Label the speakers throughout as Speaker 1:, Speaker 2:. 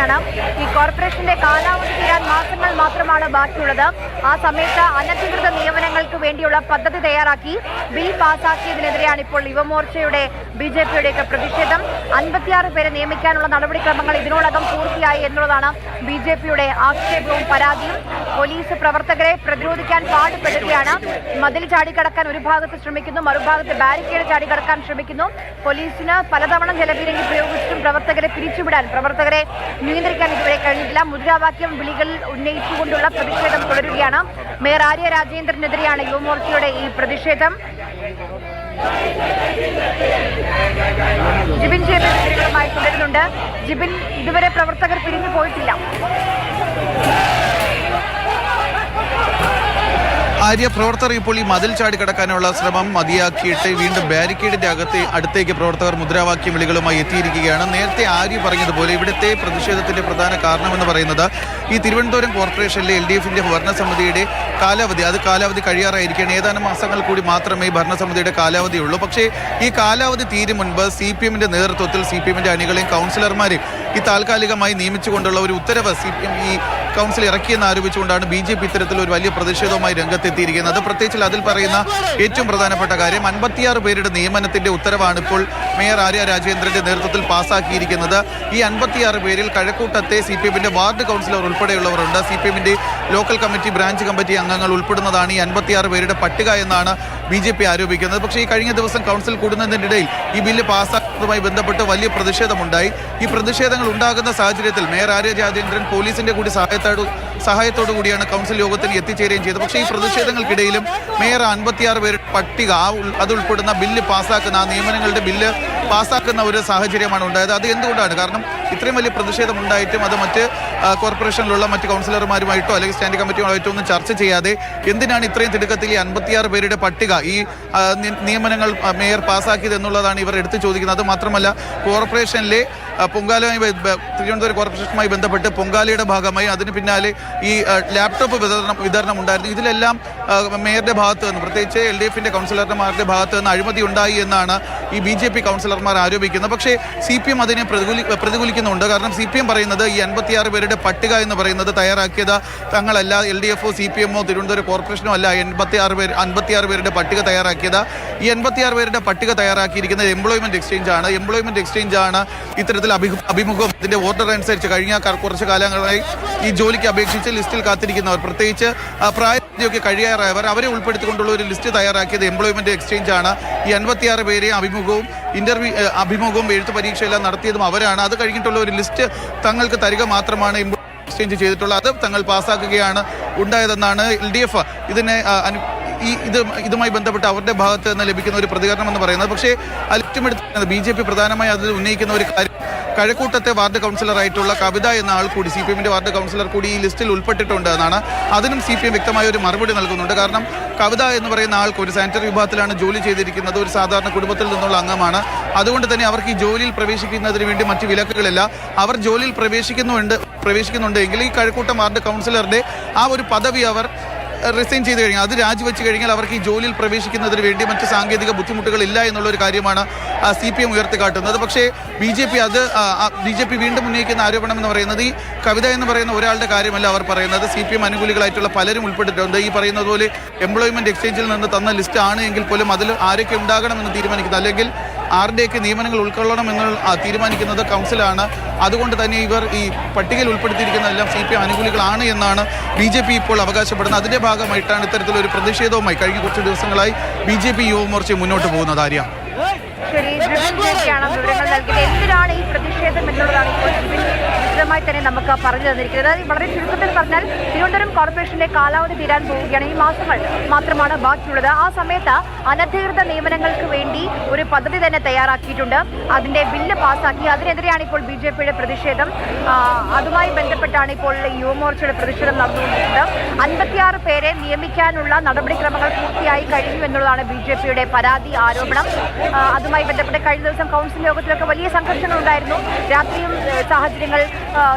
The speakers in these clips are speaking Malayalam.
Speaker 1: തുടരുകയാണ്. ഈ കോർപ്പറേഷന്റെ കാലാവധി തീരാൻ മാസങ്ങൾ മാത്രമാണ് ബാക്കിയുള്ളത്. ആ സമയത്ത് അനധികൃത നിയമനങ്ങൾക്ക് വേണ്ടിയുള്ള പദ്ധതി തയ്യാറാക്കി ബിൽ പാസാക്കിയതിനെതിരെയാണ് ഇപ്പോൾ യുവമോർച്ചയുടെ BJPയുടെയൊക്കെ പ്രതിഷേധം. 56 പേരെ നിയമിക്കാനുള്ള നടപടിക്രമങ്ങൾ ഇതിനോടകം പൂർത്തിയായി എന്നുള്ളതാണ് BJPയുടെ ആക്ഷേപവും പരാതിയും. പോലീസ് പ്രവർത്തകരെ പ്രതിരോധിക്കാൻ പാടുപെടുകയാണ്. മതിൽ ചാടിക്കടക്കാൻ ഒരു ഭാഗത്ത് ശ്രമിക്കുന്നു, മറുഭാഗത്ത് ബാരിക്കേഡ് ചാടിക്കടക്കാൻ ശ്രമിക്കുന്നു. പോലീസിന് പലതവണ ജലപീരങ്കി പ്രയോഗിച്ചിട്ടും പ്രവർത്തകരെ പിരിച്ചുവിടാൻ, പ്രവർത്തകരെ നിയന്ത്രിക്കാൻ ഇതുവരെ കഴിഞ്ഞിട്ടില്ല. മുദ്രാവാക്യം വിളികൾ ഉന്നയിച്ചുകൊണ്ടുള്ള പ്രതിഷേധം തുടരുകയാണ്. മേയർ ആര്യ രാജേന്ദ്രനെതിരെയാണ് യുവമോർച്ചയുടെ ഈ പ്രതിഷേധം. ജിബിൻ വിവരങ്ങളുമായി തുടരുന്നുണ്ട്. ജിബിൻ, ഇതുവരെ പ്രവർത്തകർ പിരിഞ്ഞു പോയിട്ടില്ല.
Speaker 2: ആര്യ, പ്രവർത്തകർ ഇപ്പോൾ ഈ മതിൽ ചാടി കടക്കാനുള്ള ശ്രമം മതിയാക്കിയിട്ട് വീണ്ടും ബാരിക്കേഡിന്റെ അടുത്തേക്ക് പ്രവർത്തകർ മുദ്രാവാക്യം വിളികളുമായി എത്തിയിരിക്കുകയാണ്. നേരത്തെ ആര്യ പറഞ്ഞതുപോലെ ഇവിടുത്തെ പ്രതിഷേധത്തിന്റെ പ്രധാന കാരണമെന്ന് പറയുന്നത് ഈ തിരുവനന്തപുരം കോർപ്പറേഷനിലെ LDFന്റെ ഭരണസമിതിയുടെ കാലാവധി കഴിയാറായിരിക്കുകയാണ്. ഏതാനും മാസങ്ങൾ കൂടി മാത്രമേ ഭരണസമിതിയുടെ കാലാവധിയുള്ളൂ. പക്ഷേ ഈ കാലാവധി തീരും മുൻപ് CPMന്റെ നേതൃത്വത്തിൽ CPMന്റെ അണികളെയും കൗൺസിലർമാരെയും ഈ താൽക്കാലികമായി നിയമിച്ചുകൊണ്ടുള്ള ഒരു ഉത്തരവ് CPM ഈ കൗൺസിൽ ഇറക്കിയെന്ന് ആരോപിച്ചുകൊണ്ടാണ് BJP ഇത്തരത്തിൽ ഒരു വലിയ പ്രതിഷേധവുമായി രംഗത്തെത്തിയിരിക്കുന്നത്. പ്രത്യേകിച്ച് അതിൽ പറയുന്ന ഏറ്റവും പ്രധാനപ്പെട്ട കാര്യം 56 പേരുടെ നിയമനത്തിന്റെ ഉത്തരവാണ് ഇപ്പോൾ മേയർ ആര്യ രാജേന്ദ്രന്റെ നേതൃത്വത്തിൽ പാസ്സാക്കിയിരിക്കുന്നത്. ഈ 56 പേരിൽ കഴക്കൂട്ടത്തെ CPMന്റെ വാർഡ് കൗൺസിലർ ഉൾപ്പെടെയുള്ളവരുണ്ട്. CPMന്റെ ലോക്കൽ കമ്മിറ്റി, ബ്രാഞ്ച് കമ്മിറ്റി അംഗങ്ങൾ ഉൾപ്പെടുന്നതാണ് ഈ 56 പേരുടെ പട്ടിക എന്നാണ് BJP ആരോപിക്കുന്നത്. പക്ഷേ ഈ കഴിഞ്ഞ ദിവസം കൗൺസിൽ കൂടുന്നതിനിടയിൽ ഈ ബില്ല് പാസ്സാക്കുന്നതുമായി ബന്ധപ്പെട്ട് വലിയ പ്രതിഷേധമുണ്ടായി. ഈ പ്രതിഷേധങ്ങൾ ഉണ്ടാകുന്ന സാഹചര്യത്തിൽ മേയർ ആര്യ രാജേന്ദ്രൻ പോലീസിന്റെ കൂടി സഹായത്തോടു കൂടിയാണ് കൗൺസിൽ യോഗത്തിന് എത്തിച്ചേരുകയും ചെയ്തത്. പക്ഷേ ഈ പ്രതിഷേധങ്ങൾക്കിടയിലും മേയർ 56 പേരുടെ പട്ടിക അതുൾപ്പെടുന്ന ബില്ല് പാസ്സാക്കുന്ന, ആ നിയമനങ്ങളുടെ ബില്ല് പാസ്സാക്കുന്ന ഒരു സാഹചര്യമാണ് ഉണ്ടായത്. അത് എന്തുകൊണ്ടാണ്? കാരണം ഇത്രയും വലിയ പ്രതിഷേധം ഉണ്ടായിട്ടും അത് മറ്റ് കോർപ്പറേഷനിലുള്ള മറ്റ് കൗൺസിലർമാരുമായിട്ടോ അല്ലെങ്കിൽ സ്റ്റാൻഡിംഗ് കമ്മിറ്റിയുമായിട്ടോ ഒന്നും ചർച്ച ചെയ്യാതെ എന്തിനാണ് ഇത്രയും തിടുക്കത്തിൽ ഈ 56 പേരുടെ പട്ടിക, ഈ നിയമനങ്ങൾ മേയർ പാസ്സാക്കിയത് എന്നുള്ളതാണ് ഇവർ എടുത്തു ചോദിക്കുന്നത്. അത് മാത്രമല്ല, കോർപ്പറേഷനിലെ പൊങ്കാലയുമായി തിരുവനന്തപുരം കോർപ്പറേഷനുമായി ബന്ധപ്പെട്ട് പൊങ്കാലയുടെ ഭാഗമായി അതിന് പിന്നാലെ ഈ ലാപ്ടോപ്പ് വിതരണം ഉണ്ടായിരുന്നു. ഇതിലെല്ലാം മേയറുടെ ഭാഗത്ത് നിന്ന്, പ്രത്യേകിച്ച് LDFന്റെ കൗൺസിലർമാരുടെ ഭാഗത്ത് നിന്ന് അഴിമതി ഉണ്ടായി എന്നാണ് ഈ BJP കൗൺസിലർമാർ ആരോപിക്കുന്നത്. പക്ഷേ CPM അതിനെ പ്രതികൂലിക്കുന്നുണ്ട്. കാരണം CPM പറയുന്നത് ഈ 56 പേരുടെ പട്ടിക എന്ന് പറയുന്നത് തയ്യാറാക്കിയത് തങ്ങളല്ല, LDFോ CPMോ തിരുവനന്തപുരം കോർപ്പറേഷനോ അല്ല 56 പേരുടെ പട്ടിക തയ്യാറാക്കിയത്. ഈ 56 പേരുടെ പട്ടിക തയ്യാറാക്കിയിരിക്കുന്നത് എംപ്ലോയ്മെന്റ് എക്സ്ചേഞ്ച് ആണ് ഇത്തരത്തിൽ അഭിമുഖം ഇതിന്റെ ഓർഡർ അനുസരിച്ച് കഴിഞ്ഞ കുറച്ച് കാലങ്ങളായി ഈ ജോലിക്ക് അപേക്ഷിച്ച് ലിസ്റ്റിൽ കാത്തിരിക്കുന്നവർ, പ്രത്യേകിച്ച് പ്രായമൊക്കെ കഴിയാറായവർ, അവരെ ഉൾപ്പെടുത്തിക്കൊണ്ടുള്ള ഒരു ലിസ്റ്റ് തയ്യാറാക്കിയത് എംപ്ലോയ്മെന്റ് എക്സ്ചേഞ്ച് ആണ്. ഈ 56 പേരെ അഭിമുഖവും എഴുത്ത് പരീക്ഷയെല്ലാം നടത്തിയതും അവരാണ്. അത് കഴിഞ്ഞിട്ടുള്ള ഒരു ലിസ്റ്റ് തങ്ങൾക്ക് തരിക മാത്രമാണ് എക്സ്ചേഞ്ച് ചെയ്തിട്ടുള്ളത്. അത് തങ്ങൾ പാസ്സാക്കുകയാണ് ഉണ്ടായതെന്നാണ് LDF ഇതുമായി ബന്ധപ്പെട്ട് അവരുടെ ഭാഗത്ത് നിന്ന് ലഭിക്കുന്ന ഒരു പ്രതികരണം എന്ന് പറയുന്നത്. പക്ഷേ ലക്ഷ്യമെടുത്ത് BJP പ്രധാനമായി അതിൽ ഉന്നയിക്കുന്ന ഒരു കാര്യം, കഴക്കൂട്ടത്തെ വാർഡ് കൗൺസിലറായിട്ടുള്ള കവിത എന്ന ആൾ കൂടി, CPMന്റെ വാർഡ് കൗൺസിലർ കൂടി ഈ ലിസ്റ്റിൽ ഉൾപ്പെട്ടിട്ടുണ്ട് എന്നാണ്. അതിനും CPM വ്യക്തമായ ഒരു മറുപടി നൽകുന്നുണ്ട്. കാരണം കവിത എന്ന് പറയുന്ന ആൾക്ക് ഒരു സാനിറ്ററി വിഭാഗത്തിലാണ് ജോലി ചെയ്തിരിക്കുന്നത്, ഒരു സാധാരണ കുടുംബത്തിൽ നിന്നുള്ള അംഗമാണ്. അതുകൊണ്ട് തന്നെ അവർക്ക് ഈ ജോലിയിൽ പ്രവേശിക്കുന്നതിന് വേണ്ടി മറ്റ് വിലക്കുകളില്ല. അവർ ജോലിയിൽ പ്രവേശിക്കുന്നുണ്ട് എങ്കിൽ ഈ കഴക്കൂട്ടം വാർഡ് കൗൺസിലറുടെ ആ ഒരു പദവി അവർ റിസൈൻ ചെയ്ത് കഴിഞ്ഞാൽ, അത് രാജിവെച്ച് കഴിഞ്ഞാൽ അവർക്ക് ഈ ജോലിയിൽ പ്രവേശിക്കുന്നതിന് വേണ്ടി മറ്റ് സാങ്കേതിക ബുദ്ധിമുട്ടുകളില്ല എന്നുള്ളൊരു കാര്യമാണ് CPM ഉയർത്തിക്കാട്ടുന്നത്. പക്ഷേ BJP വീണ്ടും ഉന്നയിക്കുന്ന ആരോപണം എന്ന് പറയുന്നത് ഈ കവിത എന്ന് പറയുന്ന ഒരാളുടെ കാര്യമല്ല അവർ പറയുന്നത്. CPM അനുകൂലികളായിട്ടുള്ള പലരും ഉൾപ്പെട്ടിട്ടുണ്ട്. ഈ പറയുന്നത് പോലെ എംപ്ലോയ്മെന്റ് എക്സ്ചേഞ്ചിൽ നിന്ന് തന്ന ലിസ്റ്റ് ആണ് എങ്കിൽ പോലും അതിൽ ആരൊക്കെ ഉണ്ടാകണമെന്ന് തീരുമാനിക്കുന്നത്, അല്ലെങ്കിൽ ആരുടെയൊക്കെ നിയമനങ്ങൾ ഉൾക്കൊള്ളണമെന്ന് തീരുമാനിക്കുന്നത് കൗൺസിലാണ്. അതുകൊണ്ട് തന്നെ ഇവർ ഈ പട്ടികയിൽ ഉൾപ്പെടുത്തിയിരിക്കുന്നതെല്ലാം CPM അനുകൂലികളാണ് എന്നാണ് BJP ഇപ്പോൾ അവകാശപ്പെടുന്നത്. അതിന്റെ ഭാഗമായിട്ടാണ് ഇത്തരത്തിലൊരു പ്രതിഷേധവുമായി കഴിഞ്ഞ കുറച്ച് ദിവസങ്ങളായി BJP യുവമോർച്ച മുന്നോട്ട് പോകുന്നത്. ആര്യ,
Speaker 1: ശരി, വിവരങ്ങൾ നൽകിയത് എന്തിനാണ് ഈ പ്രതിഷേധം എന്നുള്ളതാണ് ഇപ്പോൾ വിശദമായി തന്നെ നമുക്ക് പറഞ്ഞു തന്നിരിക്കുന്നത്. വളരെ ചുരുക്കത്തിൽ പറഞ്ഞാൽ തിരുവനന്തപുരം കോർപ്പറേഷന്റെ കാലാവധി തീരാൻ പോവുകയാണ്. ഈ മാസങ്ങൾ മാത്രമാണ് ബാക്കിയുള്ളത്. ആ സമയത്ത് അനധികൃത നിയമനങ്ങൾക്ക് വേണ്ടി ഒരു പദ്ധതി തന്നെ തയ്യാറാക്കിയിട്ടുണ്ട്. അതിന്റെ ബില്ല് പാസ്സാക്കി. അതിനെതിരെയാണ് ഇപ്പോൾ BJPയുടെ പ്രതിഷേധം. അതുമായി ബന്ധപ്പെട്ടാണ് ഇപ്പോൾ യുവമോർച്ചയുടെ പ്രതിഷേധം നടന്നുകൊണ്ടിരിക്കുന്നത്. 56 പേരെ നിയമിക്കാനുള്ള നടപടിക്രമങ്ങൾ പൂർത്തിയായി കഴിഞ്ഞു എന്നുള്ളതാണ് BJPയുടെ പരാതി, ആരോപണം. അതുമായി ബന്ധപ്പെട്ട് കഴിഞ്ഞ ദിവസം കൗൺസിൽ യോഗത്തിലൊക്കെ വലിയ സംഘർഷങ്ങൾ ഉണ്ടായിരുന്നു. രാത്രിയും സാഹചര്യങ്ങൾ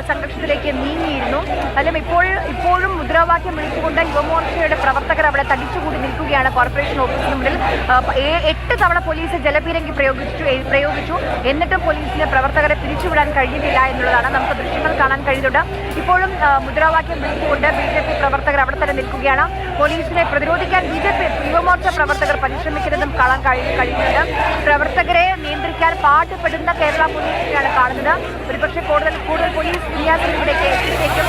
Speaker 1: സംഘർഷത്തിലേക്ക് നീങ്ങിയിരുന്നു. അതിലും ഇപ്പോഴും മുദ്രാവാക്യം വിളിച്ചുകൊണ്ട് യുവമോർച്ചയുടെ പ്രവർത്തകർ അവിടെ തടിച്ചുകൂടി നിൽക്കുകയാണ് കോർപ്പറേഷൻ ഓഫീസിന് മുന്നിൽ. 8 തവണ പോലീസ് ജലപീരങ്കി പ്രയോഗിച്ചു. എന്നിട്ടും പോലീസിന് പ്രവർത്തകരെ പിരിച്ചുവിടാൻ കഴിയുന്നില്ല എന്നുള്ളതാണ് നമുക്ക് ദൃശ്യങ്ങൾ കാണാൻ കഴിയുന്നുണ്ട്. ഇപ്പോഴും മുദ്രാവാക്യം വിളിച്ചുകൊണ്ട് BJP പ്രവർത്തകർ അവിടെ തന്നെ നിൽക്കുകയാണ്. പോലീസിനെ പ്രതിരോധിക്കാൻ BJP യുവമോർച്ച പ്രവർത്തകർ പരിശ്രമിക്കുന്നതും കാണാൻ കഴിയുന്നുണ്ട്. പ്രവർത്തകരെ നിയന്ത്രിക്കാൻ പാടുപെടുന്ന കേരള പോലീസിനെയാണ് കാണുന്നത്. ഒരുപക്ഷെ കൂടുതൽ പോലീസ് വിന്യാസത്തിലൂടെയൊക്കെ എത്തിച്ചേക്കും.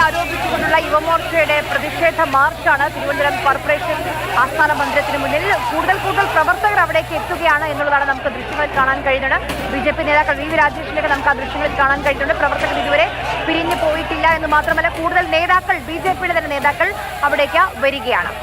Speaker 1: ആരോപിച്ചുകൊണ്ടുള്ള യുവമോർച്ചയുടെ പ്രതിഷേധ മാർച്ചാണ് തിരുവനന്തപുരം കോർപ്പറേഷൻ ആസ്ഥാന മന്ദിരത്തിന് മുന്നിൽ. കൂടുതൽ പ്രവർത്തകർ അവിടേക്ക് എത്തുകയാണ് എന്നുള്ളതാണ് നമുക്ക് ദൃശ്യങ്ങളിൽ കാണാൻ കഴിയുന്നത്. BJP നേതാക്കൾ VV രാജേഷിനൊക്കെ നമുക്ക് ആ ദൃശ്യങ്ങളിൽ കാണാൻ കഴിയുന്നുണ്ട്. പ്രവർത്തകർ ഇതുവരെ പിരിഞ്ഞു പോയിട്ടില്ല എന്ന് മാത്രമല്ല കൂടുതൽ നേതാക്കൾ BJPയുടെ തന്നെ നേതാക്കൾ അവിടേക്ക് വരികയാണ്.